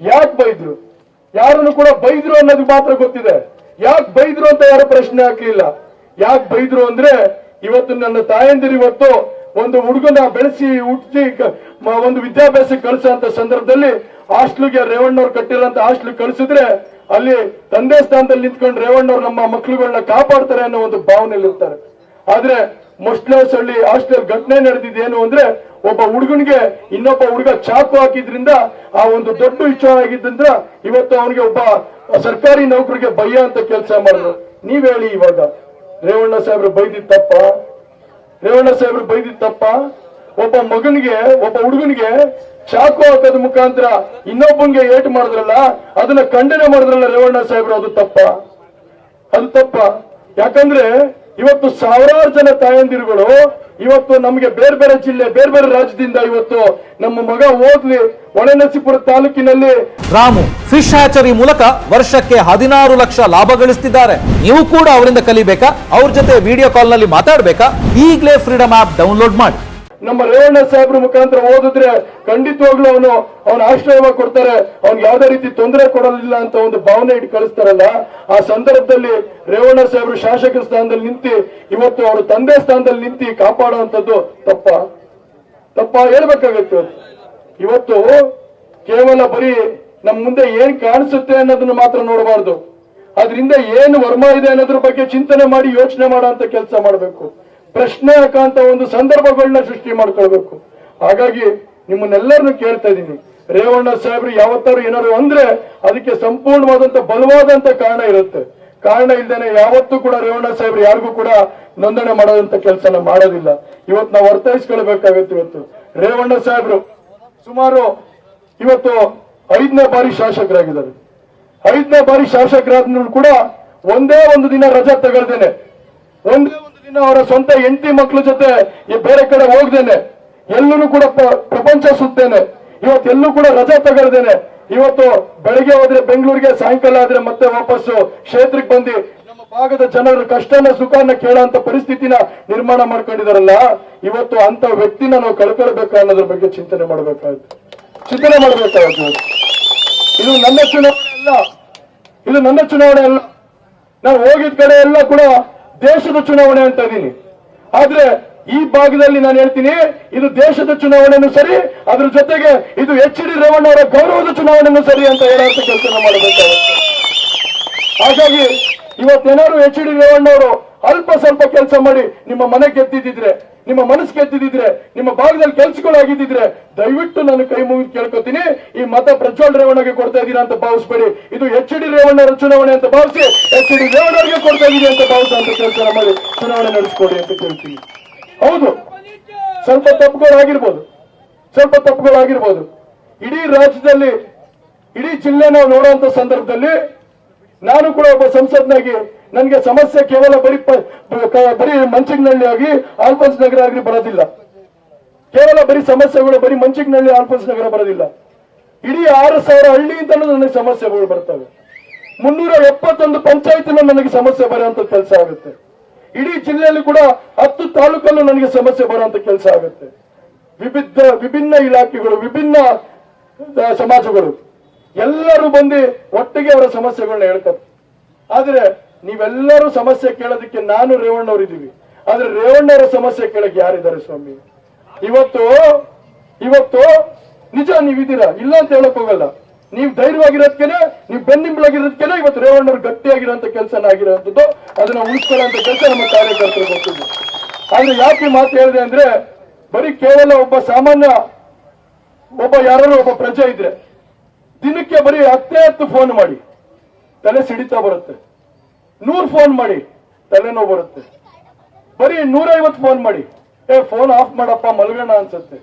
ಯಾಕೆ ಬೈದ್ರು? ಯಾರನ್ನು ಕೂಡ ಬೈದ್ರು ಅನ್ನೋದು ಮಾತ್ರ ಗೊತ್ತಿದೆ. ಯಾಕೆ ಬೈದ್ರು ಅಂತ ಯಾರು ಪ್ರಶ್ನೆ ಹಾಕ್ಲಿಲ್ಲ. ಯಾಕೆ ಬೈದ್ರು ಅಂದ್ರೆ, ಇವತ್ತು ನನ್ನ ತಾಯಂದಿರು ಇವತ್ತು ಒಂದು ಹುಡುಗನ ಬೆಳೆಸಿ ಹುಟ್ಟಿಸಿ ಒಂದು ವಿದ್ಯಾಭ್ಯಾಸಕ್ಕೆ ಕಳಿಸೋ ಸಂದರ್ಭದಲ್ಲಿ ಹಾಸ್ಟೆಲ್ಗೆ ರೇವಣ್ಣವ್ರು ಕಟ್ಟಿರೋಂತ ಹಾಸ್ಟೆಲ್ ಕಳಿಸಿದ್ರೆ ಅಲ್ಲಿ ತಂದೆ ಸ್ಥಾನದಲ್ಲಿ ನಿಂತ್ಕೊಂಡು ರೇವಣ್ಣವ್ರು ನಮ್ಮ ಮಕ್ಳುಗಳನ್ನ ಕಾಪಾಡ್ತಾರೆ ಅನ್ನೋ ಒಂದು ಭಾವನೆಯಲ್ಲಿ ಇರ್ತಾರೆ. ಆದ್ರೆ ಮೊಸ್ಲಹಳ್ಳಿ ಹಾಸ್ಟೆಲ್ ಘಟನೆ ನಡೆದಿದ್ದೇನು ಅಂದ್ರೆ, ಒಬ್ಬ ಹುಡುಗನಿಗೆ ಇನ್ನೊಬ್ಬ ಹುಡುಗ ಚಾಕು ಹಾಕಿದ್ರಿಂದ ಆ ಒಂದು ದೊಡ್ಡ ವಿಚಾರ ಆಗಿದ್ರಿಂದ ಇವತ್ತು ಅವನಿಗೆ ಒಬ್ಬ ಸರ್ಕಾರಿ ನೌಕರಿಗೆ ಭಯ ಅಂತ ಕೆಲಸ ಮಾಡಿದ್ರು. ನೀವ್ ಹೇಳಿ, ಇವಾಗ ರೇವಣ್ಣ ಸಾಹೇಬ್ರು ಬೈದಿದ್ ತಪ್ಪ? ರೇವಣ್ಣ ಸಾಹೇಬ್ರು ಬೈದಿದ್ ತಪ್ಪ? ಒಬ್ಬ ಮಗನಿಗೆ, ಒಬ್ಬ ಹುಡುಗನಿಗೆ ಚಾಕು ಹಾಕೋದ್ ಮುಖಾಂತರ ಇನ್ನೊಬ್ಬಂಗೆ ಏಟು ಮಾಡಿದ್ರಲ್ಲ, ಅದನ್ನ ಖಂಡನೆ ಮಾಡಿದ್ರಲ್ಲ ರೇವಣ್ಣ ಸಾಹೇಬ್ರು, ಅದು ತಪ್ಪ? ಅದು ತಪ್ಪ? ಯಾಕಂದ್ರೆ ಇವತ್ತು ಸಾವಿರಾರು ಜನ ತಾಯಂದಿರುಗಳು ಇವತ್ತು ನಮಗೆ ಬೇರೆ ಬೇರೆ ಜಿಲ್ಲೆ, ಬೇರೆ ಬೇರೆ ರಾಜ್ಯದಿಂದ ಇವತ್ತು ನಮ್ಮ ಮಗ ಓದ್ಲಿ ಹೊಳೆನರಸೀಪುರ ತಾಲೂಕಿನಲ್ಲಿ ರಾಮು ಫಿಶ್ ಹ್ಯಾಚರಿ ಮೂಲಕ ವರ್ಷಕ್ಕೆ 16 ಲಕ್ಷ ಲಾಭ ಗಳಿಸ್ತಿದ್ದಾರೆ. ನೀವು ಕೂಡ ಅವರಿಂದ ಕಲಿಬೇಕಾ? ಅವ್ರ ಜೊತೆ ವಿಡಿಯೋ ಕಾಲ್ ನಲ್ಲಿ ಮಾತಾಡಬೇಕಾ? ಈಗಲೇ ಫ್ರೀಡಮ್ ಆಪ್ ಡೌನ್ಲೋಡ್ ಮಾಡಿ. ನಮ್ಮ ರೇವಣ್ಣ ಸಾಹೇಬ್ರ ಮುಖಾಂತರ ಓದಿದ್ರೆ ಖಂಡಿತವಾಗ್ಲೂ ಅವನ ಆಶ್ರಯ ಕೊಡ್ತಾರೆ, ಅವ್ನಿಗೆ ಯಾವುದೇ ರೀತಿ ತೊಂದರೆ ಕೊಡಲಿಲ್ಲ ಅಂತ ಒಂದು ಭಾವನೆ ಇಟ್ಟು ಕಳಿಸ್ತಾರಲ್ಲ. ಆ ಸಂದರ್ಭದಲ್ಲಿ ರೇವಣ್ಣ ಸಾಹೇಬ್ರು ಶಾಸಕ ಸ್ಥಾನದಲ್ಲಿ ನಿಂತು ಇವತ್ತು ಅವರು ತಂದೆ ಸ್ಥಾನದಲ್ಲಿ ನಿಂತು ಕಾಪಾಡುವಂಥದ್ದು ತಪ್ಪ? ತಪ್ಪ ಹೇಳ್ಬೇಕಾಗತ್ತೆ. ಇವತ್ತು ಕೇವಲ ಬರೀ ನಮ್ಮ ಮುಂದೆ ಏನ್ ಕಾಣಿಸುತ್ತೆ ಅನ್ನೋದನ್ನ ಮಾತ್ರ ನೋಡಬಾರ್ದು, ಅದರಿಂದ ಏನು ವರ್ಮ ಇದೆ ಅನ್ನೋದ್ರ ಬಗ್ಗೆ ಚಿಂತನೆ ಮಾಡಿ ಯೋಚನೆ ಮಾಡುವಂತ ಕೆಲಸ ಮಾಡಬೇಕು. ಪ್ರಶ್ನೆ ಹಾಕಂತ ಒಂದು ಸಂದರ್ಭಗಳನ್ನ ಸೃಷ್ಟಿ ಮಾಡ್ಕೊಳ್ಬೇಕು. ಹಾಗಾಗಿ ನಿಮ್ಮನ್ನೆಲ್ಲರನ್ನು ಕೇಳ್ತಾ ಇದ್ದೀನಿ, ರೇವಣ್ಣ ಸಾಹೇಬ್ರು ಯಾವತ್ತಾರು ಏನಾದ್ರು ಅಂದ್ರೆ ಅದಕ್ಕೆ ಸಂಪೂರ್ಣವಾದಂತ ಬಲವಾದಂತ ಕಾರಣ ಇರುತ್ತೆ. ಕಾರಣ ಇಲ್ದೇನೆ ಯಾವತ್ತೂ ಕೂಡ ರೇವಣ್ಣ ಸಾಹೇಬ್ರು ಯಾರಿಗೂ ಕೂಡ ನೋಂದಣಿ ಮಾಡೋದಂತ ಕೆಲಸನ ಮಾಡೋದಿಲ್ಲ. ಇವತ್ತು ನಾವು ಅರ್ಥೈಸ್ಕೊಳ್ಬೇಕಾಗತ್ತೆ. ಇವತ್ತು ರೇವಣ್ಣ ಸಾಹೇಬ್ರು ಸುಮಾರು ಇವತ್ತು 5ನೇ ಬಾರಿ ಶಾಸಕರಾಗಿದ್ದಾರೆ. 5ನೇ ಬಾರಿ ಶಾಸಕರಾದ್ರೂ ಕೂಡ ಒಂದೇ ಒಂದು ದಿನ ರಜಾ ತಗೊಳ್ದೇನೆ, ಒಂದೇ ಒಂದು ದಿನ ಅವರ ಸ್ವಂತ ಹೆಂಡತಿ ಮಕ್ಕಳ ಜೊತೆ ಬೇರೆ ಕಡೆ ಹೋಗ್ದೇನೆ, ಎಲ್ಲೂ ಕೂಡ ಪ್ರಪಂಚ ಸುತ್ತೇನೆ, ಇವತ್ತೆಲ್ಲೂ ಕೂಡ ರಜಾ ತಗೊಳ್ದೇನೆ ಇವತ್ತು ಬೆಳಗ್ಗೆ ಹೋದ್ರೆ ಬೆಂಗಳೂರಿಗೆ, ಸಾಯಂಕಾಲ ಆದ್ರೆ ಮತ್ತೆ ವಾಪಸ್ಸು ಕ್ಷೇತ್ರಕ್ಕೆ ಬಂದು ನಮ್ಮ ಭಾಗದ ಜನರ ಕಷ್ಟನ ಸುಖನ ಕೇಳೋಂತ ಪರಿಸ್ಥಿತಿನ ನಿರ್ಮಾಣ ಮಾಡ್ಕೊಂಡಿದಾರಲ್ಲ, ಇವತ್ತು ಅಂತ ವ್ಯಕ್ತಿನ ನಾವು ಕಳ್ಕೊಳ್ಬೇಕು ಅನ್ನೋದ್ರ ಬಗ್ಗೆ ಚಿಂತನೆ ಮಾಡಬೇಕಾಗುತ್ತೆ. ಇದು ನನ್ನ ಚುನಾವಣೆ ಅಲ್ಲ, ಇದು ನನ್ನ ಚುನಾವಣೆ ಅಲ್ಲ. ನಾನು ಹೋಗಿದ ಕಡೆ ಎಲ್ಲ ಕೂಡ ದೇಶದ ಚುನಾವಣೆ ಅಂತ ಇದೀನಿ. ಆದ್ರೆ ಈ ಭಾಗದಲ್ಲಿ ನಾನು ಹೇಳ್ತೀನಿ, ಇದು ದೇಶದ ಚುನಾವಣೆನೂ ಸರಿ, ಅದ್ರ ಜೊತೆಗೆ ಇದು ಎಚ್.ಡಿ. ರೇವಣ್ಣ ಅವರ ಗೌರವದ ಚುನಾವಣೆನೂ ಸರಿ ಅಂತ ಹೇಳುವಂತ ಕೆಲಸ ಮಾಡಬೇಕಾಗುತ್ತೆ. ಹಾಗಾಗಿ ಇವತ್ತೇನಾದ್ರು ಎಚ್.ಡಿ. ರೇವಣ್ಣ ಅವರು ಅಲ್ಪ ಸ್ವಲ್ಪ ಕೆಲಸ ಮಾಡಿ ನಿಮ್ಮ ಮನೆ ಗೆದ್ದಿದ್ರೆ, ನಿಮ್ಮ ಮನಸ್ಸು ಗೆದ್ದಿದ್ರೆ, ನಿಮ್ಮ ಭಾಗದಲ್ಲಿ ಕೆಲಸಗಳಾಗಿದ್ದಿದ್ರೆ ದಯವಿಟ್ಟು ನಾನು ಕೈ ಮುಗಿದು ಕೇಳ್ಕೊತೀನಿ, ಈ ಮತ ಪ್ರಜ್ವಲ್ ರೇವಣ್ಣಗೆ ಕೊಡ್ತಾ ಇದ್ದೀರಾ ಅಂತ ಭಾವಿಸ್ಬೇಡಿ. ಇದು ಎಚ್.ಡಿ. ರೇವಣ್ಣರ ಚುನಾವಣೆ ಅಂತ ಭಾವಿಸಿ ಎಚ್.ಡಿ. ರೇವಣ್ಣರಿಗೆ ಕೊಡ್ತಾ ಇದ್ದೀರಿ ಅಂತ ಭಾವಿಸುವಂತ ಕೆಲಸ ಮಾಡಿ ಚುನಾವಣೆ ನಡೆಸ್ಕೊಡಿ ಅಂತ ಕೇಳ್ತೀನಿ. ಹೌದು, ಸ್ವಲ್ಪ ತಪ್ಪುಗಳಾಗಿರ್ಬೋದು. ಇಡೀ ರಾಜ್ಯದಲ್ಲಿ, ಇಡೀ ಜಿಲ್ಲೆ ನಾವು ನೋಡುವಂತ ಸಂದರ್ಭದಲ್ಲಿ ನಾನು ಕೂಡ ಒಬ್ಬ ಸಂಸದನಾಗಿ ನನಗೆ ಸಮಸ್ಯೆ ಕೇವಲ ಬರೀ ಮಂಚಿಗ್ನಳ್ಳಿ ಆಗಿ ಆಲ್ಫನ್ಸ್ ನಗರ ಆಗಿ ಬರೋದಿಲ್ಲ. ಕೇವಲ ಬರೀ ಸಮಸ್ಯೆಗಳು ಬರೀ ಮಂಚಿಗ್ನಳ್ಳಿ ಆಲ್ಫನ್ಸ್ ನಗರ ಬರೋದಿಲ್ಲ. ಇಡೀ 6,000 ಹಳ್ಳಿಯಿಂದಲೂ ನನಗೆ ಸಮಸ್ಯೆಗಳು ಬರ್ತವೆ. 371 ಪಂಚಾಯತಿನ ನನಗೆ ಸಮಸ್ಯೆ ಬರುವಂತ ಕೆಲಸ ಆಗುತ್ತೆ. ಇಡೀ ಜಿಲ್ಲೆಯಲ್ಲಿ ಕೂಡ 10 ತಾಲೂಕಲ್ಲೂ ನನಗೆ ಸಮಸ್ಯೆ ಬರುವಂತ ಕೆಲಸ ಆಗುತ್ತೆ. ವಿಭಿನ್ನ ಇಲಾಖೆಗಳು, ವಿಭಿನ್ನ ಸಮಾಜಗಳು ಎಲ್ಲರೂ ಬಂದು ಒಟ್ಟಿಗೆ ಅವರ ಸಮಸ್ಯೆಗಳನ್ನ ಹೇಳ್ತಾರೆ. ಆದ್ರೆ ನೀವೆಲ್ಲರೂ ಸಮಸ್ಯೆ ಕೇಳೋದಕ್ಕೆ ನಾನು ರೇವಣ್ಣವ್ರು ಇದ್ದೀವಿ, ಆದ್ರೆ ರೇವಣ್ಣವರ ಸಮಸ್ಯೆ ಕೇಳಕ್ಕೆ ಯಾರಿದ್ದಾರೆ ಸ್ವಾಮಿ? ಇವತ್ತು ನಿಜ ನೀವಿದ್ದೀರಾ, ಇಲ್ಲ ಅಂತ ಹೇಳಕ್ ಹೋಗಲ್ಲ. ನೀವು ಧೈರ್ಯವಾಗಿರೋದಕ್ಕೇನೆ, ನೀವು ಬೆನ್ನಿಂಬಳಾಗಿರೋದಕ್ಕೇನೆ ಇವತ್ತು ರೇವಣ್ಣವ್ರು ಗಟ್ಟಿಯಾಗಿರೋಂಥ ಕೆಲಸನ ಆಗಿರೋಂಥದ್ದು, ಅದನ್ನ ಉಳಿಸ್ಕೊಳ್ಳೋಂಥ ಕೆಲಸ ನಮ್ಮ ಕಾರ್ಯಕರ್ತರು ಗೊತ್ತಿದೆ. ಆದ್ರೆ ಯಾಕೆ ಮಾತು ಹೇಳಿದೆ ಅಂದ್ರೆ, ಬರೀ ಕೇವಲ ಒಬ್ಬ ಸಾಮಾನ್ಯ ಒಬ್ಬ ಪ್ರಜೆ ಇದ್ರೆ ದಿನಕ್ಕೆ ಬರೀ 10 ಫೋನ್ ಮಾಡಿ ತಲೆ ಸಿಡಿತಾ ಬರುತ್ತೆ, 100 ಫೋನ್ ಮಾಡಿ ತಲೆನೋವು ಬರುತ್ತೆ, ಬರೀ 150 ಫೋನ್ ಮಾಡಿ ಫೋನ್ ಆಫ್ ಮಾಡಪ್ಪ ಮಲ್ಗೋಣ ಅನ್ಸುತ್ತೆ.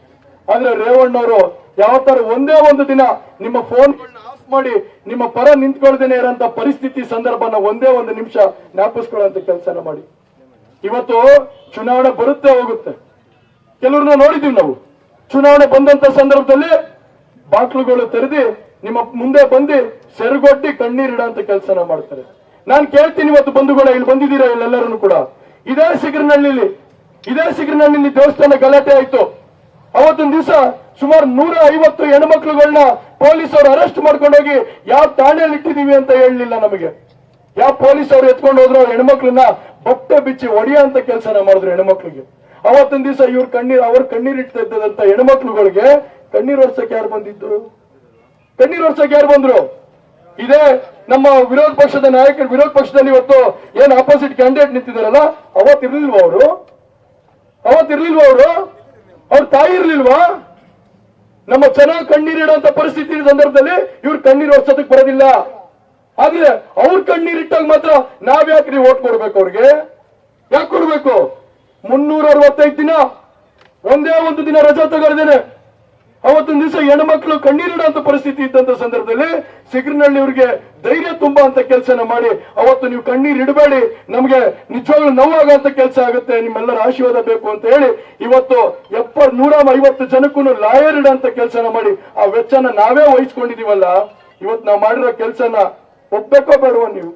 ಆದ್ರೆ ರೇವಣ್ಣವರು ಯಾವತ್ತಾರ ಒಂದೇ ಒಂದು ದಿನ ನಿಮ್ಮ ಫೋನ್ ಆಫ್ ಮಾಡಿ ನಿಮ್ಮ ಪರ ನಿಂತ್ಕೊಳ್ದೇನೆ ಇರೋಂತ ಪರಿಸ್ಥಿತಿ ಸಂದರ್ಭನ ಒಂದೇ ಒಂದು ನಿಮಿಷ ಜ್ಞಾಪಿಸ್ಕೊಳ್ಳೋಂತ ಕೆಲಸನ ಮಾಡಿ. ಇವತ್ತು ಚುನಾವಣೆ ಬರುತ್ತೆ ಹೋಗುತ್ತೆ, ಕೆಲವ್ರನ್ನ ನೋಡಿದೀವಿ ನಾವು. ಚುನಾವಣೆ ಬಂದಂತ ಸಂದರ್ಭದಲ್ಲಿ ಬಾಕ್ಲುಗಳು ತೆರೆದಿ ನಿಮ್ಮ ಮುಂದೆ ಬಂದು ಸೆರಗೊಡ್ಡಿ ಕಣ್ಣೀರಿಡಂತ ಕೆಲಸನ ಮಾಡ್ತಾರೆ. ನಾನು ಕೇಳ್ತೀನಿ, ಇವತ್ತು ಬಂಧುಗಳ ಇಲ್ಲಿ ಬಂದಿದ್ದೀರಾ ಇಲ್ಲೆಲ್ಲರೂ ಕೂಡ, ಇದೇ ಸಿಗರನಹಳ್ಳಿಲಿ ದೇವಸ್ಥಾನ ಗಲಾಟೆ ಆಯ್ತು. ಅವತ್ತಿನ ದಿವಸ ಸುಮಾರು 150 ಹೆಣ್ಮಕ್ಳುಗಳನ್ನ ಪೊಲೀಸರು ಅರೆಸ್ಟ್ ಮಾಡ್ಕೊಂಡೋಗಿ ಯಾವ ಠಾಣೆಯಲ್ಲಿ ಇಟ್ಟಿದೀವಿ ಅಂತ ಹೇಳಲಿಲ್ಲ ನಮಗೆ. ಯಾವ ಪೊಲೀಸ್ ಅವರು ಎತ್ಕೊಂಡು ಹೋದ್ರು ಅವ್ರ ಹೆಣ್ಮಕ್ಳನ್ನ ಬಟ್ಟೆ ಬಿಚ್ಚಿ ಹೊಡಿಯೋ ಅಂತ ಕೆಲಸನ ಮಾಡಿದ್ರು ಹೆಣ್ಮಕ್ಳಿಗೆ. ಅವತ್ತಿನ ದಿವಸ ಅವ್ರ ಕಣ್ಣೀರಿಡ್ತಾ ಇದ್ದಂತ ಹೆಣ್ಮಕ್ಳುಗಳಿಗೆ ಕಣ್ಣೀರ್ ಒರ್ಸಕ್ಕೆ ಯಾರು ಬಂದಿದ್ರು? ಕಣ್ಣೀರ್ ಒರ್ಸಕ್ಕೆ ಯಾರು ಬಂದ್ರು? ಇದೇ ನಮ್ಮ ವಿರೋಧ ಪಕ್ಷದ ನಾಯಕರು, ವಿರೋಧ ಪಕ್ಷದಲ್ಲಿ ಇವತ್ತು ಏನ್ ಆಪೋಸಿಟ್ ಕ್ಯಾಂಡಿಡೇಟ್ ನಿಂತಿದಾರಲ್ಲ, ಅವತ್ತಿರ್ಲಿಲ್ವಾ ಅವರು? ಅವ್ರ ತಾಯಿ ಇರ್ಲಿಲ್ವಾ? ನಮ್ಮ ಚೆನ್ನಾಗಿ ಕಣ್ಣೀರಿಡುವಂತ ಪರಿಸ್ಥಿತಿ ಸಂದರ್ಭದಲ್ಲಿ ಇವ್ರು ಕಣ್ಣೀರ್ ಒರ್ಸೋದಕ್ಕೆ ಬರೋದಿಲ್ಲ. ಆದ್ರೆ ಅವ್ರ ಕಣ್ಣೀರಿಟ್ಟಾಗ ಮಾತ್ರ ನಾವ್ಯಾಕ್ರಿ ಓಟ್ ಕೊಡ್ಬೇಕು? ಅವ್ರಿಗೆ ಯಾಕೆ ಕೊಡ್ಬೇಕು? 365 ದಿನ ಒಂದೇ ಒಂದು ದಿನ ರಜಾ ತಗೊಳ್ದೇನೆ ಅವತ್ತೊಂದು ದಿವಸ ಹೆಣ್ಮಕ್ಳು ಕಣ್ಣೀರಿಡುವಂತ ಪರಿಸ್ಥಿತಿ ಇದ್ದಂತ ಸಂದರ್ಭದಲ್ಲಿ ಸಿಗ್ರಿನಳ್ಳಿ ಅವ್ರಿಗೆ ಧೈರ್ಯ ತುಂಬಾ ಅಂತ ಕೆಲಸನ ಮಾಡಿ, ಅವತ್ತು ನೀವು ಕಣ್ಣೀರ್ ಇಡಬೇಡಿ, ನಮ್ಗೆ ನಿಜವಾಗ್ಲೂ ನೋವಾಗಂತ ಕೆಲಸ ಆಗುತ್ತೆ, ನಿಮ್ಮೆಲ್ಲರ ಆಶೀರ್ವಾದ ಬೇಕು ಅಂತ ಹೇಳಿ ಇವತ್ತು 150 ಜನಕ್ಕೂ ಲಾಯರ್ ಇಡಂತ ಕೆಲಸನ ಮಾಡಿ ಆ ವೆಚ್ಚನ ನಾವೇ ವಹಿಸ್ಕೊಂಡಿದೀವಲ್ಲ. ಇವತ್ತು ನಾವು ಮಾಡಿರೋ ಕೆಲಸನ ಒಪ್ಬೇಕೋ ಬೇಡವೋ ನೀವು?